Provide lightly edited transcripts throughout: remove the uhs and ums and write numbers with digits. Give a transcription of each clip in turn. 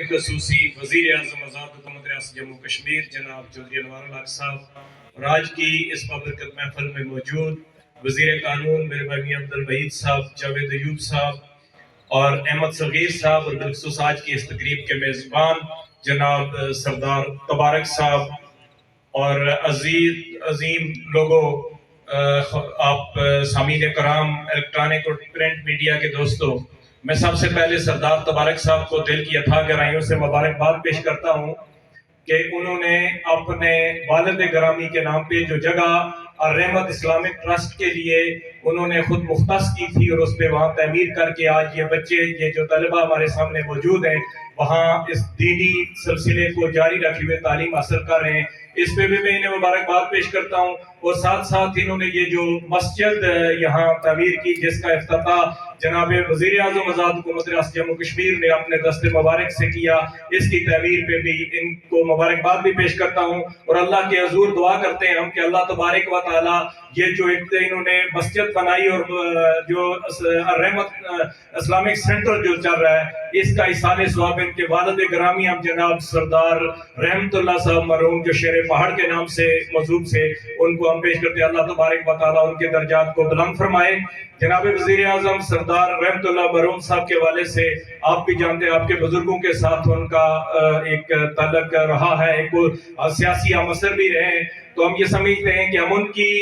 خصوصی وزیر اعظم آزاد حکومت ریاست جموں کشمیر جناب چودھری انوار الحق صاحب اور آج کی اس بابرکت محفل میں موجود وزیر قانون میرے بھائی عبد الوحید صاحب، جاوید ایوب صاحب اور احمد صغیر صاحب، اور بالخصوص آج کی اس تقریب کے میزبان جناب سردار تبارک صاحب اور عظیم لوگوں، آپ سامعین کرام، الیکٹرانک اور پرنٹ میڈیا کے دوستوں، میں سب سے پہلے سردار تبارک صاحب کو دل کی اتھا گہرائیوں سے مبارکباد پیش کرتا ہوں کہ انہوں نے اپنے والد گرامی کے نام پہ جو جگہ الرحمت اسلامک ٹرسٹ کے لیے انہوں نے خود مختص کی تھی اور اس پہ وہاں تعمیر کر کے آج یہ بچے، یہ جو طلبہ ہمارے سامنے موجود ہیں، وہاں اس دینی سلسلے کو جاری رکھے ہوئے تعلیم حاصل کر رہے ہیں، اس پہ بھی میں انہیں مبارکباد پیش کرتا ہوں۔ اور ساتھ ساتھ انہوں نے یہ جو مسجد یہاں تعمیر کی، جس کا افتتاح جناب وزیر اعظم آزاد حکومت ریاست جموں کشمیر نے اپنے دست مبارک سے کیا، اس کی تعمیر پہ بھی ان کو مبارکباد بھی پیش کرتا ہوں۔ اور اللہ کے حضور دعا کرتے ہیں ہم کہ اللہ تبارک و تعالی یہ جو انہوں نے مسجد بنائی اور جو الرحمت اسلامک سینٹر جو چل رہا ہے، اس کا ایصال ثواب ان کے والد گرامی ہم جناب سردار رحمت اللہ صاحب مرحوم جو شیر پہاڑ کے نام سے موجود سے، ان کو ہم پیش کرتے ہیں۔ اللہ تبارک و تعالی ان کے درجات کو بلند فرمائے۔ جناب وزیر اعظم سردار رحمت اللہ مرحوم صاحب کے والد سے آپ بھی جانتے ہیں، آپ کے بزرگوں کے ساتھ ان کا ایک تعلق رہا ہے، ایک سیاسی عنصر بھی رہے ہیں، تو ہم یہ سمجھتے ہیں کہ ہم ان کی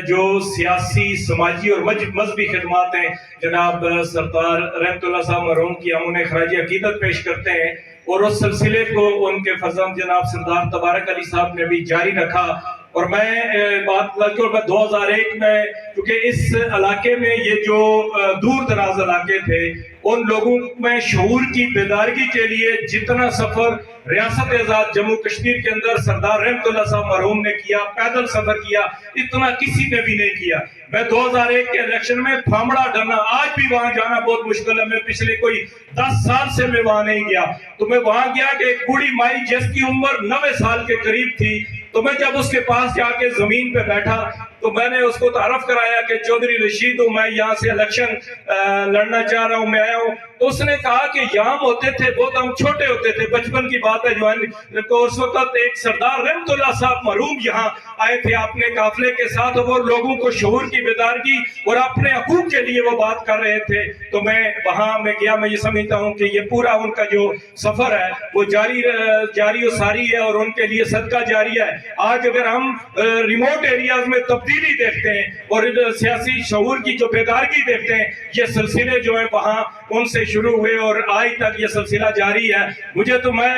جو سیاسی، سماجی اور مذہبی خدمات ہیں جناب سردار رحمت اللہ صاحب مرحوم کی، ہم انہیں خراج عقیدت پیش کرتے ہیں، اور اس سلسلے کو ان کے فرزند جناب سردار تبارک علی صاحب نے بھی جاری رکھا۔ اور میں بات لگی، اور میں 2001 میں، کیونکہ اس علاقے میں یہ جو دور دراز علاقے تھے، ان لوگوں میں شعور کی بیدارگی کے لیے جتنا سفر ریاست آزاد جموں کشمیر کے اندر سردار رحمت اللہ صاحب مرحوم نے کیا، پیدل سفر کیا، اتنا کسی نے بھی نہیں کیا۔ میں 2001 کے الیکشن میں پھامڑا ڈرنا، آج بھی وہاں جانا بہت مشکل ہے، میں پچھلے کوئی 10 سال سے میں وہاں نہیں گیا، تو میں وہاں گیا کہ ایک بوڑھی مائی جس کی عمر 90 سال کے قریب تھی، تو میں جب اس کے پاس جا کے زمین پہ بیٹھا تو میں نے اس کو تعارف کرایا کہ چودھری رشید ہوں، میں یہاں سے الیکشن لڑنا چاہ رہا ہوں، میں آیا ہوں۔ تو اس نے کہا کہ یہاں ہوتے تھے، بہت ہم چھوٹے ہوتے تھے، بچپن کی بات ہے، جو اس وقت ایک سردار رحمت اللہ صاحب مرحوم یہاں آئے تھے اپنے قافلے کے ساتھ، وہ لوگوں کو شعور کی بیدارگی اور اپنے حقوق کے لیے وہ بات کر رہے تھے۔ تو میں وہاں میں گیا، میں یہ سمجھتا ہوں کہ یہ پورا ان کا جو سفر ہے وہ جاری و ساری ہے، اور ان کے لیے صدقہ جاری ہے۔ آج اگر ہم ریموٹ ایریاز میں تبدیلی دیکھتے ہیں اور سیاسی شعور کی جو بیدارگی دیکھتے ہیں، یہ سلسلے جو ہیں وہاں ان سے شروع ہوئے اور آج تک یہ سلسلہ جاری ہے۔ مجھے تو، میں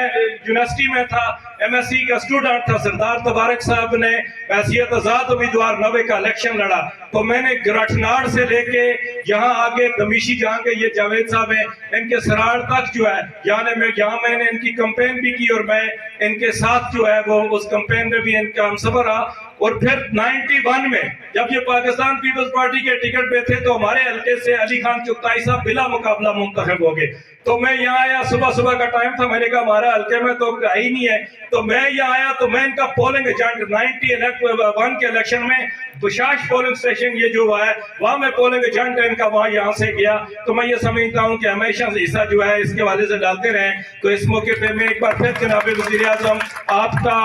یونیورسٹی میں تھا، ایم ایس سی کا اسٹوڈنٹ تھا، سردار تبارک صاحب نے حیثیت آزاد امیدوار 90 کا الیکشن لڑا، تو میں نے گراٹھناڑ سے لے کے یہاں آگے دمیشی جہاں کے یہ جاوید صاحب ہیں، ان کے سراڑ تک جو ہے یہاں میں نے ان کی کمپین بھی کی، اور میں ان کے ساتھ جو ہے وہ اس کمپین میں بھی ان کا ہمسفر رہا۔ اور پھر 91 میں جب یہ پاکستان پیپلز پارٹی کے ٹکٹ پہ تھے تو ہمارے حلقے سے علی خان چغتائی صاحب بلا مقابلہ منتخب ہو گئے، تو میں یہاں آیا، صبح کا ٹائم تھا، میں نے کہا ہمارا حلقے میں تو ہی نہیں ہے، تو میں یہاں آیا تو میں ان کا پولنگ ایجنٹ 91 کے الیکشن میں بشاش پولنگ سٹیشن یہ جو ہے وہاں میں پولنگ ایجنٹ ان کا وہاں یہاں سے گیا۔ تو میں یہ سمجھتا ہوں کہ ہمیشہ حصہ جو ہے اس کے حوالے سے ڈالتے رہیں۔ تو اس موقع پہ میں ایک بار پھر جناب وزیر اعظم آپ کا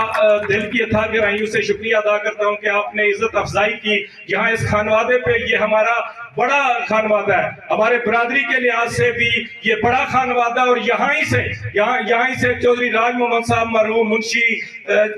دل کی اتھا گہرائیوں سے شکریہ ادا کرتا ہوں کہ آپ نے عزت افزائی کی یہاں اس خانوادے پہ۔ یہ ہمارا بڑا خانوادہ ہے، ہمارے برادری کے لحاظ سے بھی یہ بڑا خانوادہ، اور یہاں ہی سے چودھری راج محمد صاحب مرحوم، منشی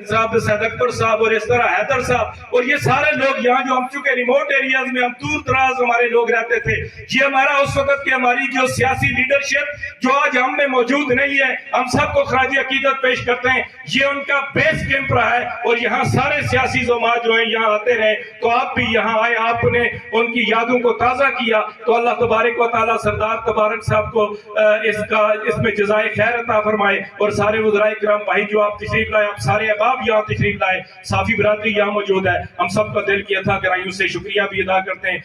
صاحب سید اکبر صاحب، اور اس طرح حیدر صاحب، اور یہ سارے لوگ یہاں جو ہم چونکہ ریموٹ ایریاز میں ہم دور دراز ہمارے لوگ رہتے تھے، یہ ہمارا اس وقت کی ہماری جو سیاسی لیڈرشپ جو آج ہم میں موجود نہیں ہے، ہم سب کو خراج عقیدت پیش کرتے ہیں، یہ ان کا بیس کیمپ رہا ہے، اور یہاں سارے سیاسی زعماء جو ہیں یہاں آتے رہے، تو آپ بھی یہاں آئے، آپ نے ان کی یادوں کو تازہ کیا، تو اللہ تبارک و تعالی سردار تبارک صاحب کو اس میں جزائے خیر عطا فرمائے، اور سارے وزرائے کرام بھائی جو آپ تشریف لائے، آپ سارے احباب یہاں تشریف لائے، صافی برادری یہاں موجود ہے، ہم سب کا دل کی اتھا گہرائیوں سے شکریہ بھی ادا کرتے ہیں۔